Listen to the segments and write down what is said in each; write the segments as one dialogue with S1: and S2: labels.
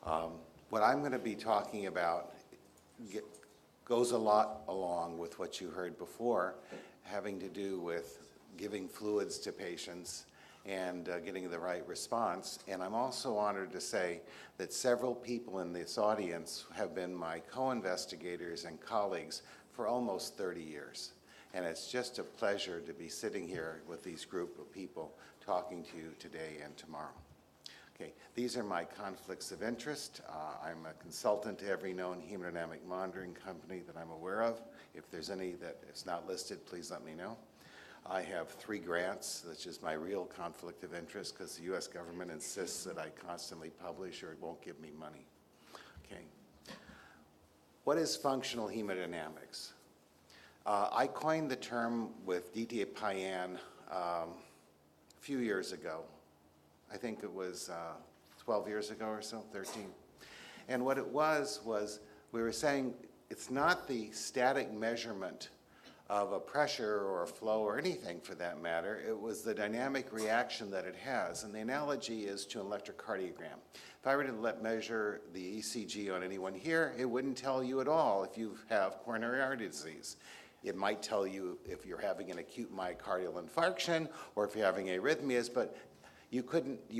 S1: What I'm going to be talking about goes a lot along with what you heard before, having to do with giving fluids to patients and getting the right response. And I'm also honored to say that several people in this audience have been my co-investigators and colleagues for almost 30 years. And it's just a pleasure to be sitting here with these group of people talking to you today and tomorrow. Okay, these are my conflicts of interest. I'm a consultant to every known hemodynamic monitoring company that I'm aware of. If there's any that is not listed, please let me know. I have 3 grants, which is my real conflict of interest because the U.S. government insists that I constantly publish or it won't give me money. Okay. What is functional hemodynamics? I coined the term with Didier Payan a few years ago. I think it was 12 years ago or so, 13. And what it was we were saying it's not the static measurement of a pressure or a flow or anything for that matter. It was the dynamic reaction that it has. And the analogy is to an electrocardiogram. If I were to measure the ECG on anyone here, it wouldn't tell you at all if you have coronary artery disease. It might tell you if you're having an acute myocardial infarction or if you're having arrhythmias, but you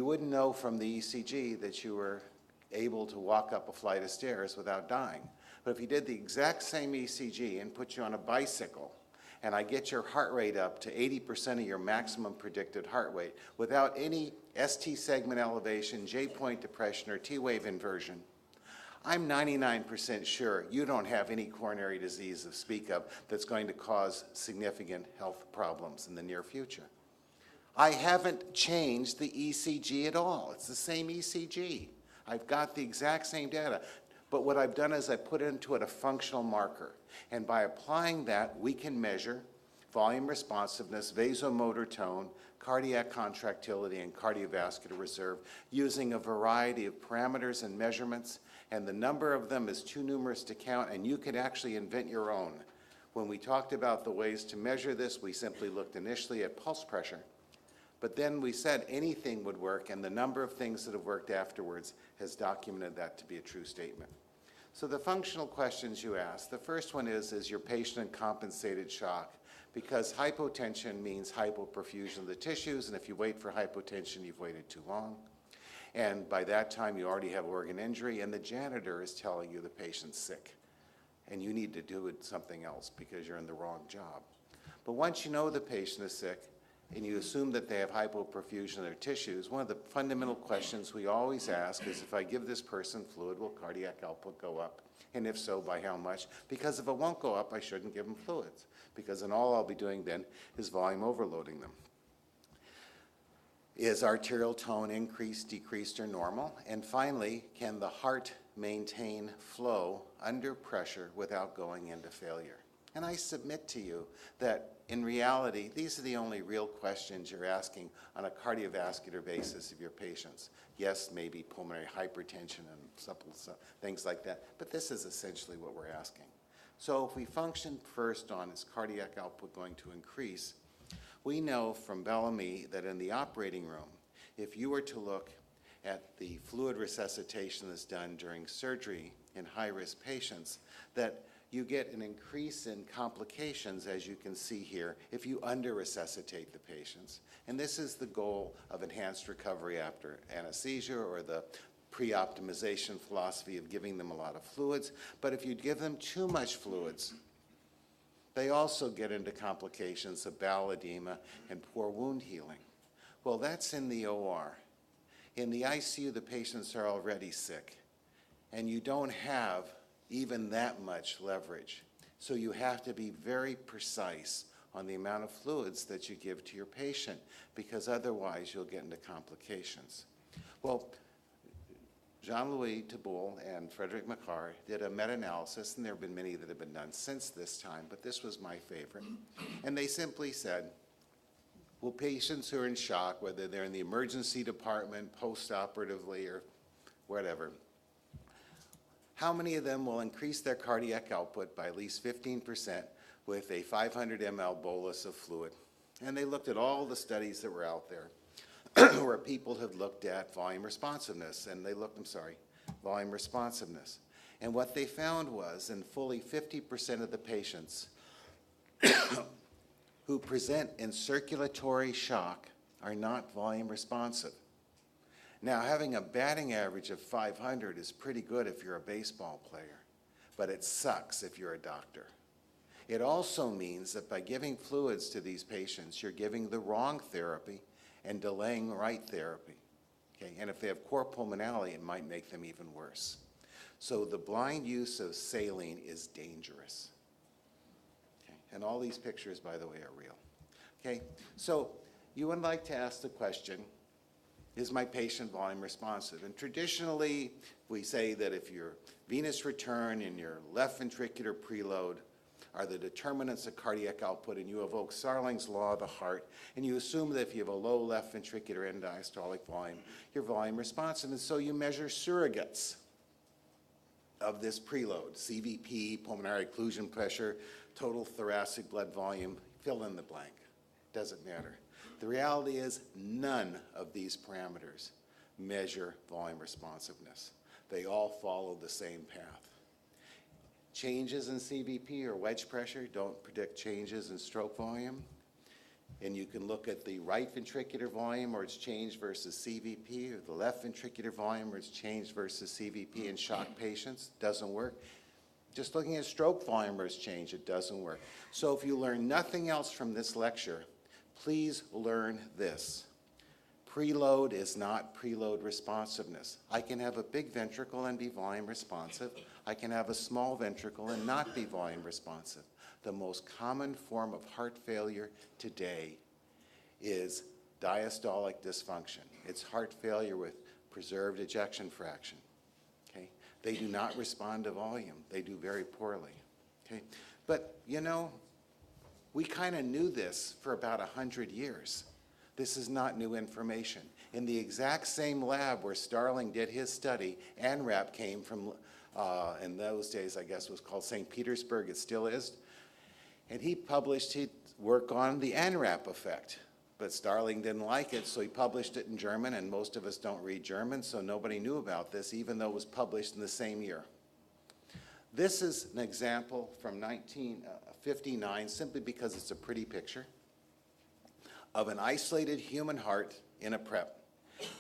S1: wouldn't know from the ECG that you were able to walk up a flight of stairs without dying. But if you did the exact same ECG and put you on a bicycle, and I get your heart rate up to 80% of your maximum predicted heart rate without any ST segment elevation, J-point depression, or T-wave inversion, I'm 99% sure you don't have any coronary disease to speak of that's going to cause significant health problems in the near future. I haven't changed the ECG at all. It's the same ECG. I've got the exact same data. But what I've done is I put into it a functional marker. And by applying that, we can measure volume responsiveness, vasomotor tone, cardiac contractility, and cardiovascular reserve using a variety of parameters and measurements. And the number of them is too numerous to count, and you could actually invent your own. When we talked about the ways to measure this, we simply looked initially at pulse pressure. But then we said anything would work, and the number of things that have worked afterwards has documented that to be a true statement. So the functional questions you ask, the first one is your patient in compensated shock? Because hypotension means hypoperfusion of the tissues, and if you wait for hypotension, you've waited too long. And by that time, you already have organ injury, and the janitor is telling you the patient's sick, and you need to do something else because you're in the wrong job. But once you know the patient is sick, and you assume that they have hypoperfusion of their tissues, one of the fundamental questions we always ask is, if I give this person fluid, will cardiac output go up? And if so, by how much? Because if it won't go up, I shouldn't give them fluids, because then all I'll be doing then is volume overloading them. Is arterial tone increased, decreased, or normal? And finally, can the heart maintain flow under pressure without going into failure? And I submit to you that in reality, these are the only real questions you're asking on a cardiovascular basis of your patients. Yes, maybe pulmonary hypertension and simple things like that, but this is essentially what we're asking. So if we function first on is cardiac output going to increase, we know from Bellamy that in the operating room, if you were to look at the fluid resuscitation that's done during surgery in high-risk patients, that you get an increase in complications, as you can see here, if you under-resuscitate the patients. And this is the goal of enhanced recovery after anesthesia, or the pre-optimization philosophy of giving them a lot of fluids. But if you give them too much fluids, they also get into complications of bowel edema and poor wound healing. Well, that's in the OR. In the ICU, the patients are already sick, and you don't have even that much leverage. So you have to be very precise on the amount of fluids that you give to your patient, because otherwise you'll get into complications. Well, Jean-Louis Thibault and Frederick Macquart did a meta-analysis, and there have been many that have been done since this time, but this was my favorite. And they simply said, will patients who are in shock, whether they're in the emergency department, post-operatively, or whatever, how many of them will increase their cardiac output by at least 15% with a 500 ml bolus of fluid? And they looked at all the studies that were out there where people had looked at volume responsiveness, and they looked, volume responsiveness. And what they found was in fully 50% of the patients who present in circulatory shock are not volume responsive. Now, having a batting average of 500 is pretty good if you're a baseball player, but it sucks if you're a doctor. It also means that by giving fluids to these patients, you're giving the wrong therapy and delaying the right therapy. Okay? And if they have core pulmonality, it might make them even worse. So the blind use of saline is dangerous. Okay? And all these pictures, by the way, are real. Okay? So you would like to ask the question, is my patient volume responsive? And traditionally, we say that if your venous return and your left ventricular preload are the determinants of cardiac output, and you evoke Starling's law of the heart, and you assume that if you have a low left ventricular end diastolic volume, you're volume responsive, and so you measure surrogates of this preload, CVP, pulmonary occlusion pressure, total thoracic blood volume, fill in the blank. Doesn't matter. The reality is none of these parameters measure volume responsiveness. They all follow the same path. Changes in CVP or wedge pressure don't predict changes in stroke volume. And you can look at the right ventricular volume or its change versus CVP, or the left ventricular volume or its change versus CVP in shock patients. Doesn't work. Just looking at stroke volume or its change, it doesn't work. So if you learn nothing else from this lecture, please learn this. Preload is not preload responsiveness. I can have a big ventricle and be volume responsive. I can have a small ventricle and not be volume responsive. The most common form of heart failure today is diastolic dysfunction. It's heart failure with preserved ejection fraction. Okay? They do not respond to volume. They do very poorly. Okay? But, you know, we kind of knew this for about 100 years. This is not new information. In the exact same lab where Starling did his study, Anrep came from, in those days, I guess it was called St. Petersburg, it still is, and he published his work on the Anrep effect. But Starling didn't like it, so he published it in German, and most of us don't read German, so nobody knew about this, even though it was published in the same year. This is an example from 1959, simply because it's a pretty picture, of an isolated human heart in a prep.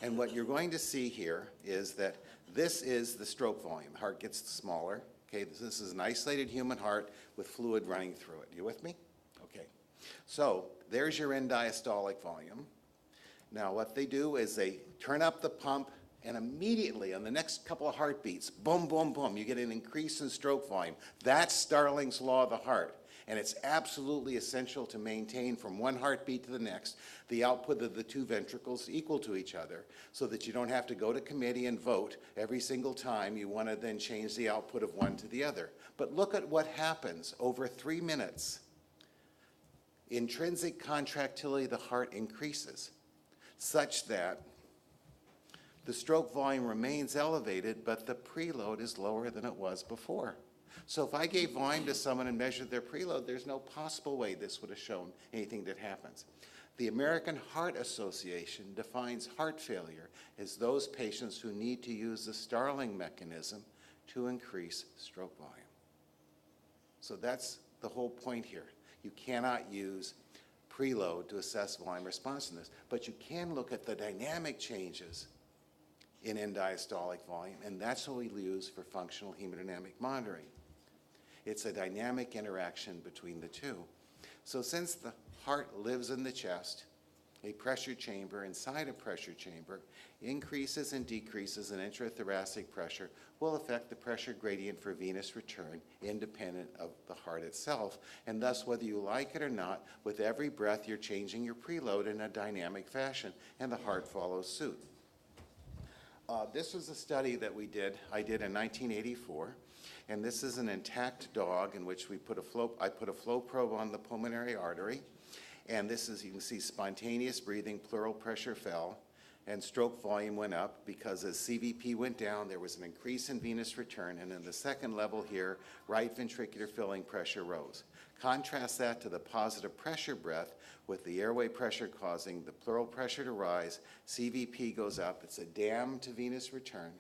S1: And what you're going to see here is that this is the stroke volume. Heart gets smaller. Okay, this is an isolated human heart with fluid running through it. You with me? Okay. So there's your end diastolic volume. Now what they do is they turn up the pump, and immediately on the next couple of heartbeats, boom, boom, boom, you get an increase in stroke volume. That's Starling's law of the heart. And it's absolutely essential to maintain from one heartbeat to the next the output of the two ventricles equal to each other, so that you don't have to go to committee and vote every single time you want to then change the output of one to the other. But look at what happens over 3 minutes. Intrinsic contractility of the heart increases such that the stroke volume remains elevated, but the preload is lower than it was before. So if I gave volume to someone and measured their preload, there's no possible way this would have shown anything that happens. The American Heart Association defines heart failure as those patients who need to use the Starling mechanism to increase stroke volume. So that's the whole point here. You cannot use preload to assess volume responsiveness, but you can look at the dynamic changes in end diastolic volume, and that's what we use for functional hemodynamic monitoring. It's a dynamic interaction between the two. So since the heart lives in the chest, a pressure chamber inside a pressure chamber, increases and decreases in intrathoracic pressure will affect the pressure gradient for venous return independent of the heart itself. And thus, whether you like it or not, with every breath you're changing your preload in a dynamic fashion, and the heart follows suit. This was a study that I did in 1984, and this is an intact dog in which I put a flow probe on the pulmonary artery, and this is, you can see, spontaneous breathing, pleural pressure fell, and stroke volume went up because as CVP went down, there was an increase in venous return, and in the second level here, right ventricular filling pressure rose. Contrast that to the positive pressure breath with the airway pressure causing the pleural pressure to rise, CVP goes up, it's a dam to venous return.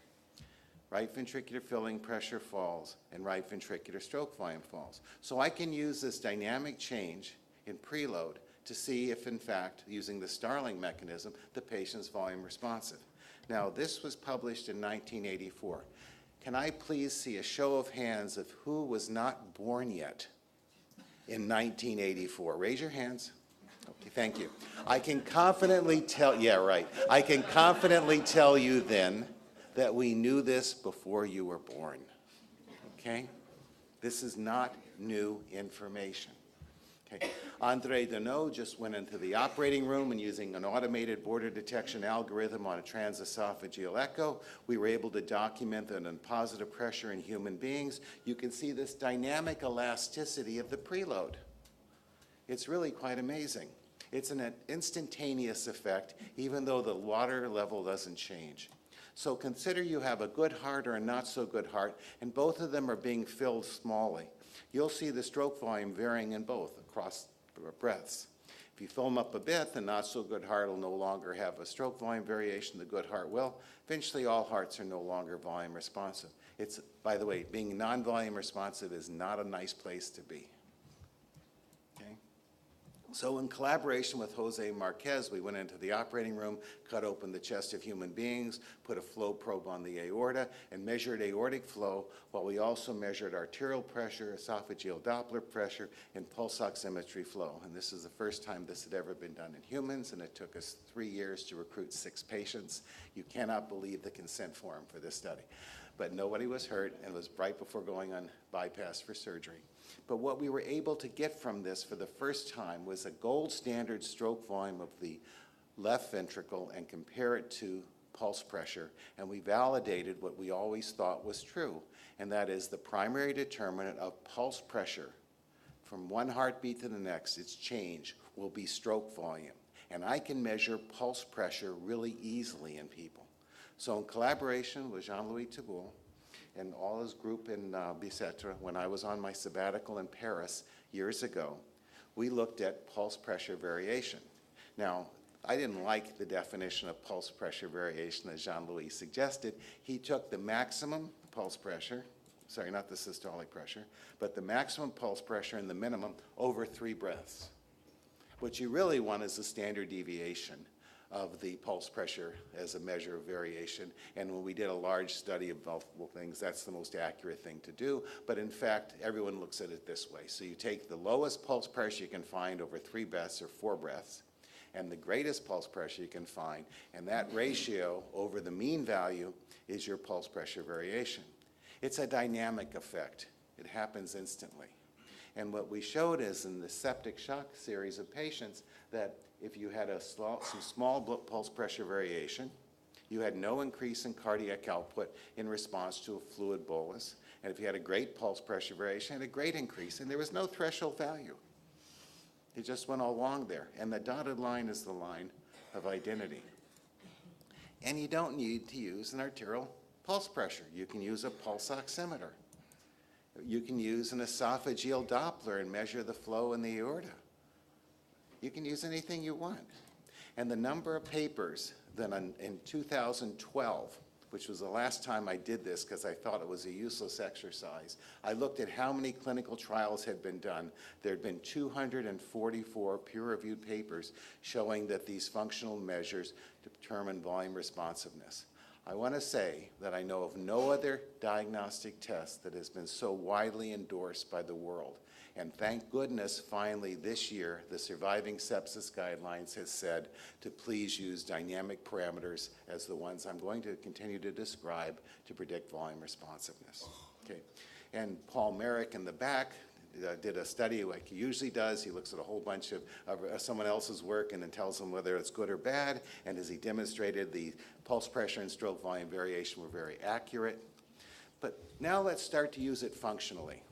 S1: right ventricular filling pressure falls, and right ventricular stroke volume falls. So I can use this dynamic change in preload to see if, in fact, using the Starling mechanism, the patient's volume responsive. Now, this was published in 1984. Can I please see a show of hands of who was not born yet in 1984? Raise your hands. Okay, thank you. I can confidently tell, yeah, right. I can confidently tell you then that we knew this before you were born, okay? This is not new information. Okay. Andre Deneau just went into the operating room and using an automated border detection algorithm on a transesophageal echo, we were able to document an positive pressure in human beings. You can see this dynamic elasticity of the preload. It's really quite amazing. It's an instantaneous effect, even though the water level doesn't change. So consider you have a good heart or a not so good heart, and both of them are being filled smallly. You'll see the stroke volume varying in both across breaths. If you fill them up a bit, the not so good heart will no longer have a stroke volume variation, the good heart will. Eventually all hearts are no longer volume responsive. It's, by the way, being non-volume responsive is not a nice place to be. Okay? So in collaboration with Jose Marquez, we went into the operating room, cut open the chest of human beings, put a flow probe on the aorta, and measured aortic flow, while we also measured arterial pressure, esophageal Doppler pressure, and pulse oximetry flow. And this is the first time this had ever been done in humans, and it took us 3 years to recruit 6 patients. You cannot believe the consent form for this study. But nobody was hurt, and it was right before going on bypass for surgery. But what we were able to get from this for the first time was a gold standard stroke volume of the left ventricle and compare it to pulse pressure, and we validated what we always thought was true, and that is the primary determinant of pulse pressure from one heartbeat to the next, its change, will be stroke volume. And I can measure pulse pressure really easily in people. So in collaboration with Jean-Louis Thibault and all his group in Bicêtre, when I was on my sabbatical in Paris years ago, we looked at pulse pressure variation. Now, I didn't like the definition of pulse pressure variation that Jean-Louis suggested. He took the maximum pulse pressure, sorry, not the systolic pressure, but the maximum pulse pressure and the minimum over 3 breaths. What you really want is the standard deviation of the pulse pressure as a measure of variation. And when we did a large study of multiple things, that's the most accurate thing to do. But in fact, everyone looks at it this way. So you take the lowest pulse pressure you can find over 3 breaths or 4 breaths, and the greatest pulse pressure you can find, and that ratio over the mean value is your pulse pressure variation. It's a dynamic effect. It happens instantly. And what we showed is in the septic shock series of patients that if you had some small pulse pressure variation, you had no increase in cardiac output in response to a fluid bolus. And if you had a great pulse pressure variation, you had a great increase, and there was no threshold value. It just went all along there. And the dotted line is the line of identity. And you don't need to use an arterial pulse pressure. You can use a pulse oximeter. You can use an esophageal Doppler and measure the flow in the aorta. You can use anything you want. And the number of papers that in 2012, which was the last time I did this because I thought it was a useless exercise, I looked at how many clinical trials had been done. There had been 244 peer-reviewed papers showing that these functional measures determine volume responsiveness. I want to say that I know of no other diagnostic test that has been so widely endorsed by the world. And thank goodness, finally, this year, the Surviving Sepsis Guidelines has said to please use dynamic parameters as the ones I'm going to continue to describe to predict volume responsiveness. Okay. And Paul Merrick in the back did a study like he usually does. He looks at a whole bunch of someone else's work and then tells them whether it's good or bad. And as he demonstrated, the pulse pressure and stroke volume variation were very accurate. But now let's start to use it functionally.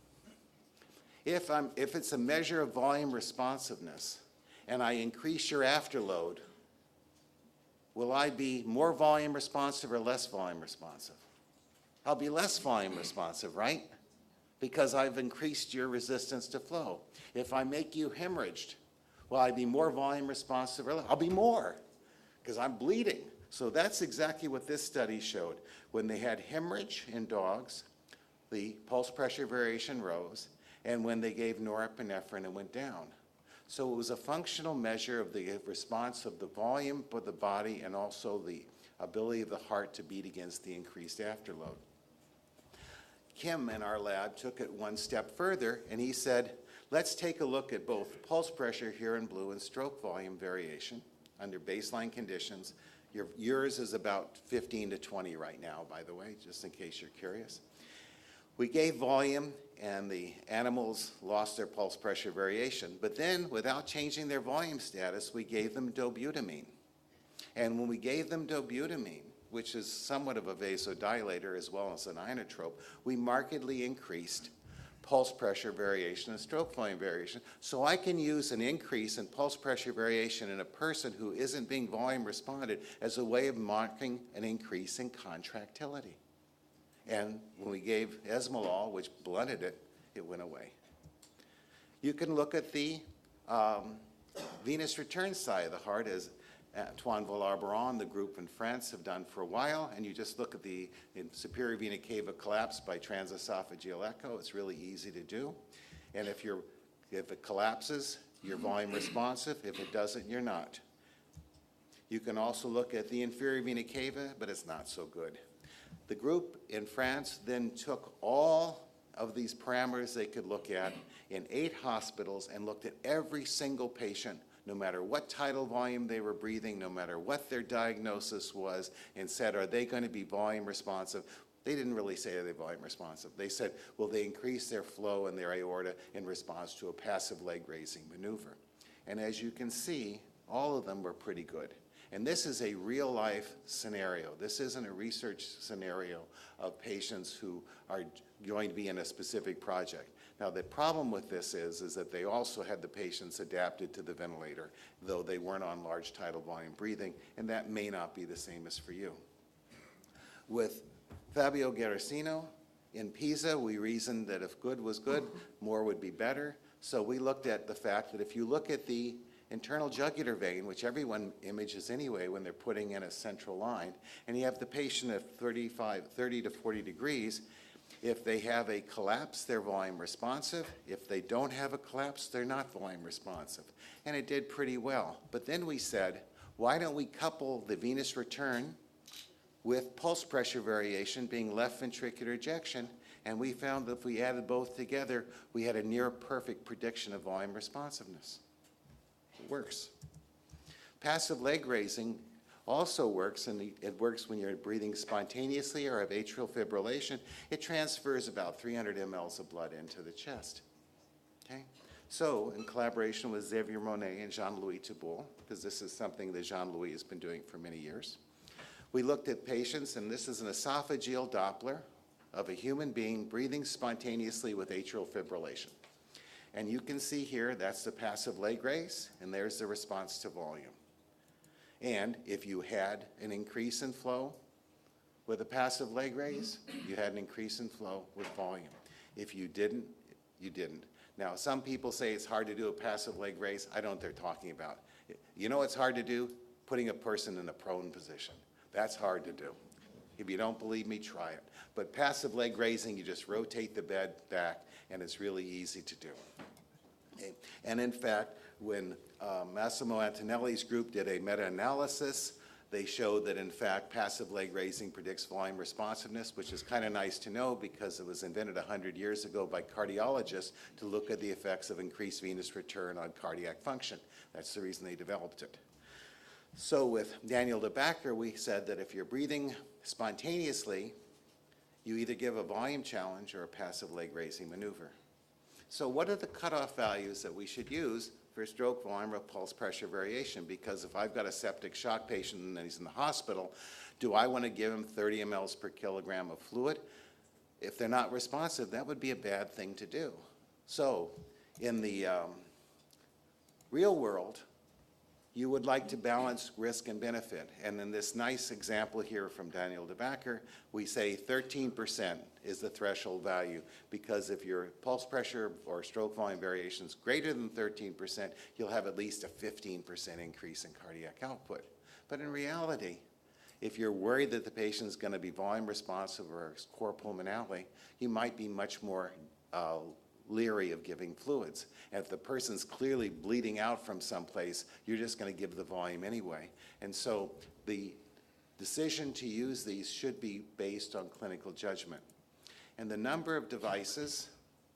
S1: If it's a measure of volume responsiveness and I increase your afterload, will I be more volume responsive or less volume responsive? I'll be less volume responsive, right? Because I've increased your resistance to flow. If I make you hemorrhaged, will I be more volume responsive or less? I'll be more, because I'm bleeding. So that's exactly what this study showed. When they had hemorrhage in dogs, the pulse pressure variation rose, and when they gave norepinephrine, it went down. So it was a functional measure of the response of the volume of the body and also the ability of the heart to beat against the increased afterload. Kim in our lab took it one step further, and he said, let's take a look at both pulse pressure here in blue and stroke volume variation under baseline conditions. Yours is about 15 to 20 right now, by the way, just in case you're curious. We gave volume, and the animals lost their pulse pressure variation. But then, without changing their volume status, we gave them dobutamine. And when we gave them dobutamine, which is somewhat of a vasodilator as well as an inotrope, we markedly increased pulse pressure variation and stroke volume variation. So I can use an increase in pulse pressure variation in a person who isn't being volume responded as a way of marking an increase in contractility. And when we gave esmolol, which blunted it, it went away. You can look at the venous return side of the heart, as Antoine Villard-Baron, the group in France, have done for a while, and you just look at the superior vena cava collapse by transesophageal echo. It's really easy to do. And if it collapses, you're volume responsive. If it doesn't, you're not. You can also look at the inferior vena cava, but it's not so good. The group in France then took all of these parameters they could look at in 8 hospitals and looked at every single patient, no matter what tidal volume they were breathing, no matter what their diagnosis was, and said, are they going to be volume responsive? They didn't really say are they volume responsive. They said, will they increase their flow in their aorta in response to a passive leg raising maneuver? And as you can see, all of them were pretty good. And this is a real-life scenario. This isn't a research scenario of patients who are going to be in a specific project. Now, the problem with this is that they also had the patients adapted to the ventilator, though they weren't on large tidal volume breathing, and that may not be the same as for you. With Fabio Garasino in Pisa, we reasoned that if good was good, more would be better. So we looked at the fact that if you look at the internal jugular vein, which everyone images anyway when they're putting in a central line, and you have the patient at 30 to 40 degrees, if they have a collapse, they're volume responsive. If they don't have a collapse, they're not volume responsive. And it did pretty well. But then we said, why don't we couple the venous return with pulse pressure variation being left ventricular ejection? And we found that if we added both together, we had a near perfect prediction of volume responsiveness. It works. Passive leg raising also works, and it works when you're breathing spontaneously or have atrial fibrillation. It transfers about 300 mLs of blood into the chest. Okay? So, in collaboration with Xavier Monet and Jean-Louis Touboul, because this is something that Jean-Louis has been doing for many years, we looked at patients, and this is an esophageal Doppler of a human being breathing spontaneously with atrial fibrillation. And you can see here, that's the passive leg raise, and there's the response to volume. And if you had an increase in flow with a passive leg raise, you had an increase in flow with volume. If you didn't, you didn't. Now, some people say it's hard to do a passive leg raise. I don't know what they're talking about. You know what's hard to do? Putting a person in a prone position. That's hard to do. If you don't believe me, try it. But passive leg raising, you just rotate the bed back, and it's really easy to do. Okay. And in fact, when Massimo Antonelli's group did a meta-analysis, they showed that, in fact, passive leg raising predicts volume responsiveness, which is kind of nice to know because it was invented 100 years ago by cardiologists to look at the effects of increased venous return on cardiac function. That's the reason they developed it. So with Daniel de Backer, we said that if you're breathing spontaneously, you either give a volume challenge or a passive leg raising maneuver. So what are the cutoff values that we should use for stroke volume or pulse pressure variation? Because if I've got a septic shock patient and he's in the hospital, do I want to give him 30 mLs per kilogram of fluid? If they're not responsive, that would be a bad thing to do. So in the real world, you would like to balance risk and benefit. And in this nice example here from Daniel de Backer, we say 13% is the threshold value, because if your pulse pressure or stroke volume variation is greater than 13%, you'll have at least a 15% increase in cardiac output. But in reality, If you're worried that the patient is going to be volume responsive or core pulmonale, you might be much more leery of giving fluids. And if the person's clearly bleeding out from someplace, you're just going to give the volume anyway. And so the decision to use these should be based on clinical judgment. And the number of devices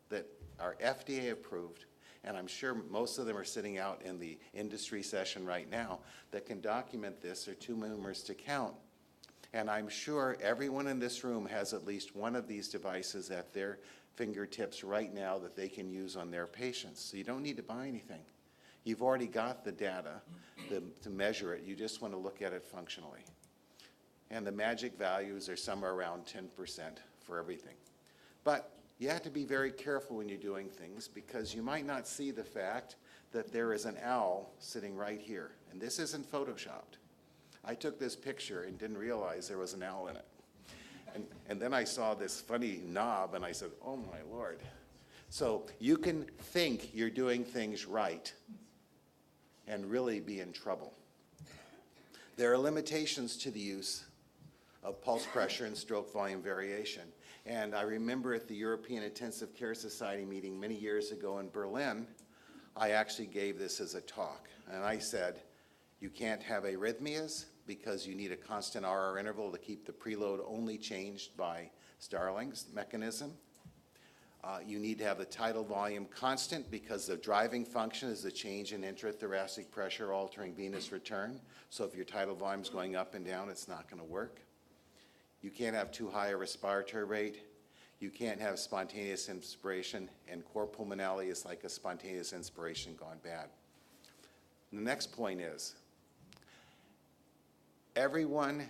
S1: that are FDA approved, and I'm sure most of them are sitting out in the industry session right now, that can document this are too numerous to count. And I'm sure everyone in this room has at least one of these devices at their fingertips right now that they can use on their patients. So you don't need to buy anything. You've already got the data to measure it. You just want to look at it functionally. And the magic values are somewhere around 10% for everything. But you have to be very careful when you're doing things, because you might not see the fact that there is an owl sitting right here. And this isn't photoshopped. I took this picture and didn't realize there was an owl in it. And then I saw this funny knob, and I said, oh my Lord. So you can think you're doing things right and really be in trouble. There are limitations to the use of pulse pressure and stroke volume variation. And I remember at the European Intensive Care Society meeting many years ago in Berlin, I actually gave this as a talk. And I said, you can't have arrhythmias because you need a constant RR interval to keep the preload only changed by Starling's mechanism. You need to have the tidal volume constant because the driving function is the change in intrathoracic pressure altering venous return. So if your tidal volume is going up and down, it's not going to work. You can't have too high a respiratory rate. You can't have spontaneous inspiration, and core pulmonale is like a spontaneous inspiration gone bad. The next point is, everyone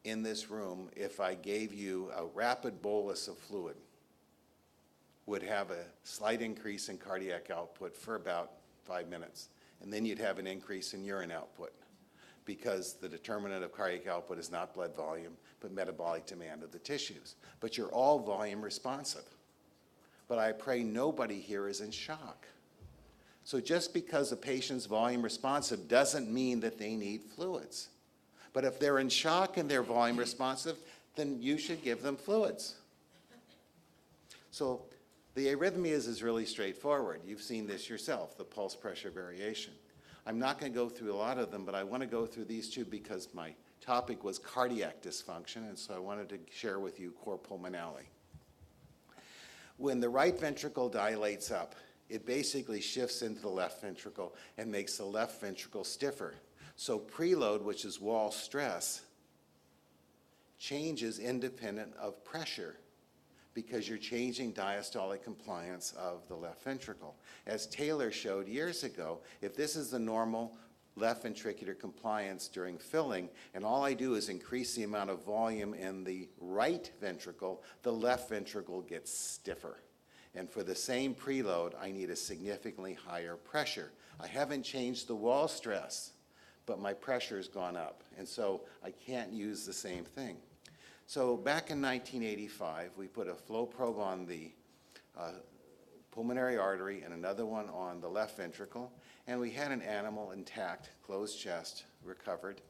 S1: in this room, if I gave you a rapid bolus of fluid, would have a slight increase in cardiac output for about 5 minutes. And then you'd have an increase in urine output, because the determinant of cardiac output is not blood volume, but metabolic demand of the tissues. But you're all volume responsive. But I pray nobody here is in shock. So just because a patient's volume responsive doesn't mean that they need fluids. But if they're in shock and they're volume responsive, then you should give them fluids. So the arrhythmias is really straightforward. You've seen this yourself, the pulse pressure variation. I'm not going to go through a lot of them, but I want to go through these two because my topic was cardiac dysfunction, and so I wanted to share with you core pulmonale. When the right ventricle dilates up, it basically shifts into the left ventricle and makes the left ventricle stiffer. So preload, which is wall stress, changes independent of pressure because you're changing diastolic compliance of the left ventricle. As Taylor showed years ago, if this is the normal left ventricular compliance during filling, and all I do is increase the amount of volume in the right ventricle, the left ventricle gets stiffer. And for the same preload, I need a significantly higher pressure. I haven't changed the wall stress, but my pressure's gone up, and so I can't use the same thing. So back in 1985, we put a flow probe on the pulmonary artery and another one on the left ventricle, and we had an animal intact, closed chest, recovered,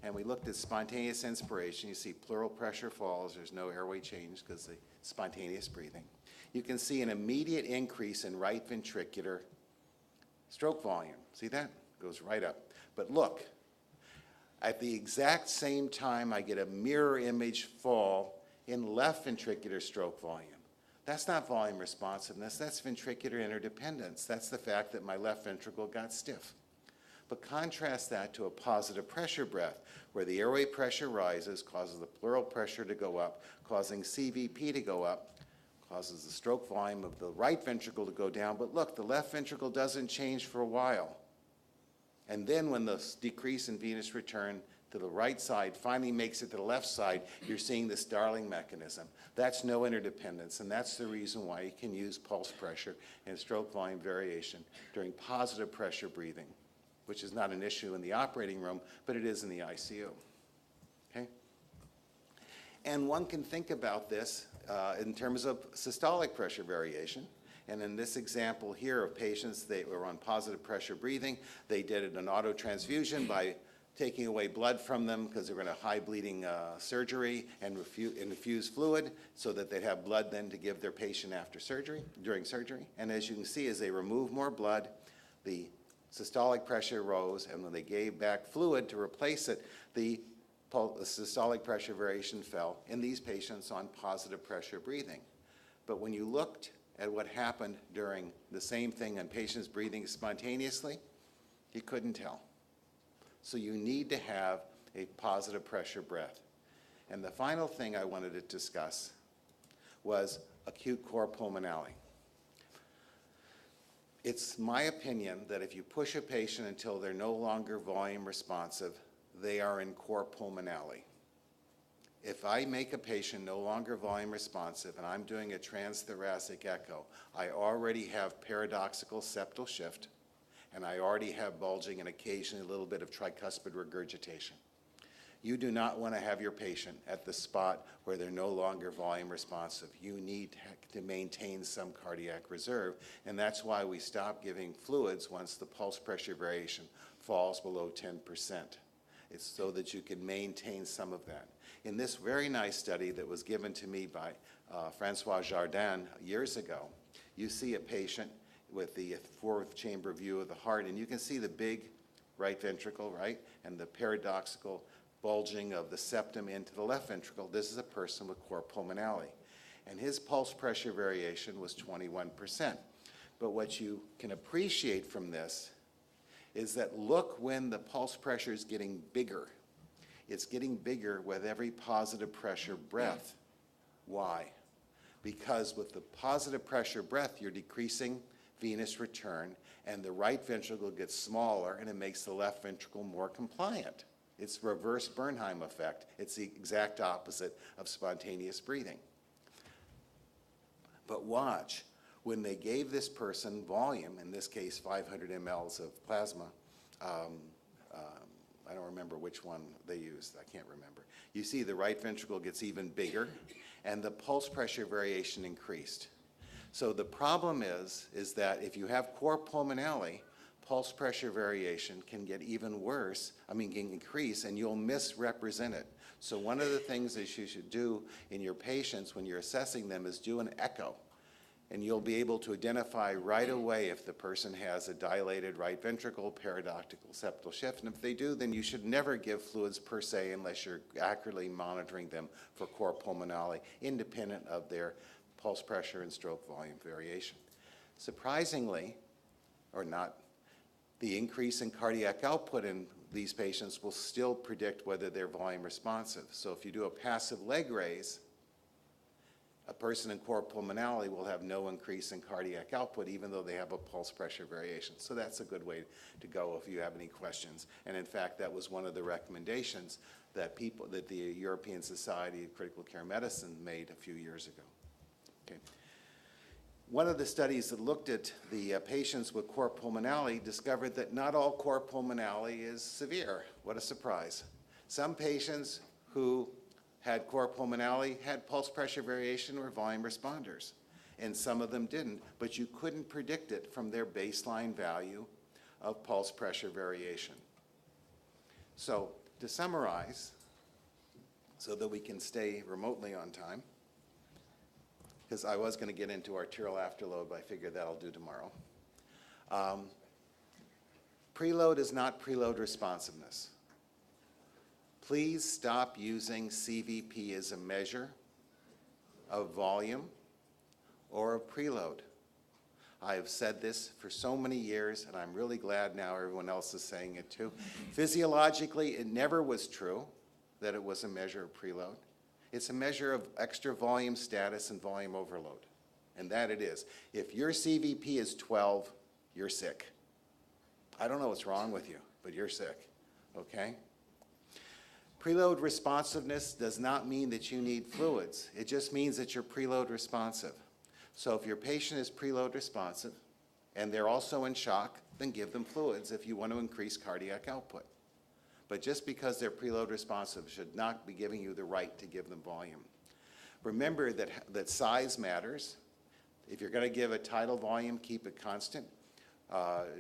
S1: and we looked at spontaneous inspiration. You see pleural pressure falls, there's no airway change because of the spontaneous breathing. You can see an immediate increase in right ventricular stroke volume. See that? Goes right up. But look, at the exact same time, I get a mirror image fall in left ventricular stroke volume. That's not volume responsiveness, that's ventricular interdependence. That's the fact that my left ventricle got stiff. But contrast that to a positive pressure breath, where the airway pressure rises, causes the pleural pressure to go up, causing CVP to go up, causes the stroke volume of the right ventricle to go down. But look, the left ventricle doesn't change for a while. And then when the decrease in venous return to the right side finally makes it to the left side, you're seeing the Starling mechanism. That's no interdependence, and that's the reason why you can use pulse pressure and stroke volume variation during positive pressure breathing, which is not an issue in the operating room, but it is in the ICU. Okay? And one can think about this in terms of systolic pressure variation. And in this example here of patients, they were on positive pressure breathing. They did an auto transfusion by taking away blood from them because they're in a high bleeding surgery and infuse fluid so that they'd have blood then to give their patient after surgery, during surgery. And as you can see, as they remove more blood, the systolic pressure rose, and when they gave back fluid to replace it, the systolic pressure variation fell in these patients on positive pressure breathing. But when you looked at what happened during the same thing on patients breathing spontaneously, you couldn't tell. So you need to have a positive pressure breath. And the final thing I wanted to discuss was acute cor pulmonale. It's my opinion that if you push a patient until they're no longer volume responsive, they are in cor pulmonale. If I make a patient no longer volume responsive and I'm doing a transthoracic echo, I already have paradoxical septal shift, and I already have bulging and occasionally a little bit of tricuspid regurgitation. You do not want to have your patient at the spot where they're no longer volume responsive. You need to maintain some cardiac reserve, and that's why we stop giving fluids once the pulse pressure variation falls below 10%. It's so that you can maintain some of that. In this very nice study that was given to me by Francois Jardin years ago, you see a patient with the fourth chamber view of the heart, and you can see the big right ventricle, right, and the paradoxical bulging of the septum into the left ventricle. This is a person with cor pulmonale, and his pulse pressure variation was 21%. But what you can appreciate from this is that look when the pulse pressure is getting bigger. It's getting bigger with every positive pressure breath. Why? Because with the positive pressure breath, you're decreasing venous return, and the right ventricle gets smaller, and it makes the left ventricle more compliant. It's reverse Bernheim effect. It's the exact opposite of spontaneous breathing. But watch, when they gave this person volume, in this case 500 mLs of plasma, I don't remember which one they used, I can't remember. You see the right ventricle gets even bigger, and the pulse pressure variation increased. So the problem is that if you have cor pulmonale, pulse pressure variation can get even worse, can increase, and you'll misrepresent it. So one of the things that you should do in your patients when you're assessing them is do an echo. And you'll be able to identify right away if the person has a dilated right ventricle, paradoxical septal shift. And if they do, then you should never give fluids per se unless you're accurately monitoring them for cor pulmonale, independent of their pulse pressure and stroke volume variation. Surprisingly, or not, the increase in cardiac output in these patients will still predict whether they're volume responsive. So if you do a passive leg raise, a person in cor pulmonale will have no increase in cardiac output even though they have a pulse pressure variation. So that's a good way to go if you have any questions. And in fact, that was one of the recommendations that the European Society of Critical Care Medicine made a few years ago. Okay. One of the studies that looked at the patients with cor pulmonale discovered that not all cor pulmonale is severe. What a surprise. Some patients who had cor pulmonale had pulse pressure variation or volume responders, and some of them didn't, but you couldn't predict it from their baseline value of pulse pressure variation. So to summarize, so that we can stay remotely on time, because I was going to get into arterial afterload, but I figured that'll do tomorrow. Preload is not preload responsiveness. Please stop using CVP as a measure of volume or of preload. I have said this for so many years, and I'm really glad now everyone else is saying it too. Physiologically, it never was true that it was a measure of preload. It's a measure of extra volume status and volume overload, and that it is. If your CVP is 12, you're sick. I don't know what's wrong with you, but you're sick, okay? Preload responsiveness does not mean that you need fluids. It just means that you're preload responsive. So if your patient is preload responsive and they're also in shock, then give them fluids if you want to increase cardiac output. But just because they're preload responsive should not be giving you the right to give them volume. Remember that size matters. If you're going to give a tidal volume, keep it constant.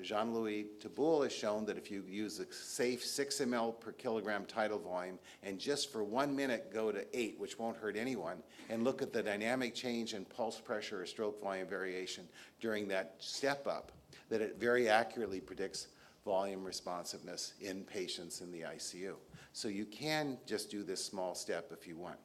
S1: Jean-Louis Taboul has shown that if you use a safe 6 ml per kilogram tidal volume and just for 1 minute go to 8, which won't hurt anyone, and look at the dynamic change in pulse pressure or stroke volume variation during that step up, that it very accurately predicts volume responsiveness in patients in the ICU. So you can just do this small step if you want.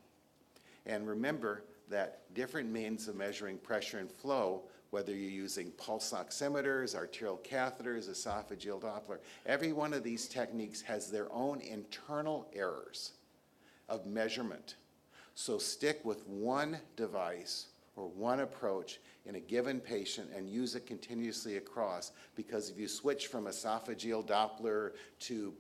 S1: And remember that different means of measuring pressure and flow, whether you're using pulse oximeters, arterial catheters, esophageal Doppler, every one of these techniques has their own internal errors of measurement. So stick with one device or one approach in a given patient and use it continuously across, because if you switch from esophageal Doppler to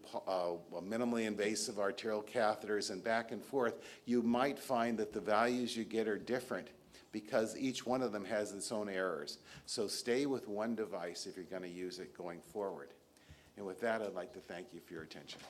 S1: minimally invasive arterial catheters and back and forth, you might find that the values you get are different because each one of them has its own errors. So stay with one device if you're going to use it going forward. And with that, I'd like to thank you for your attention.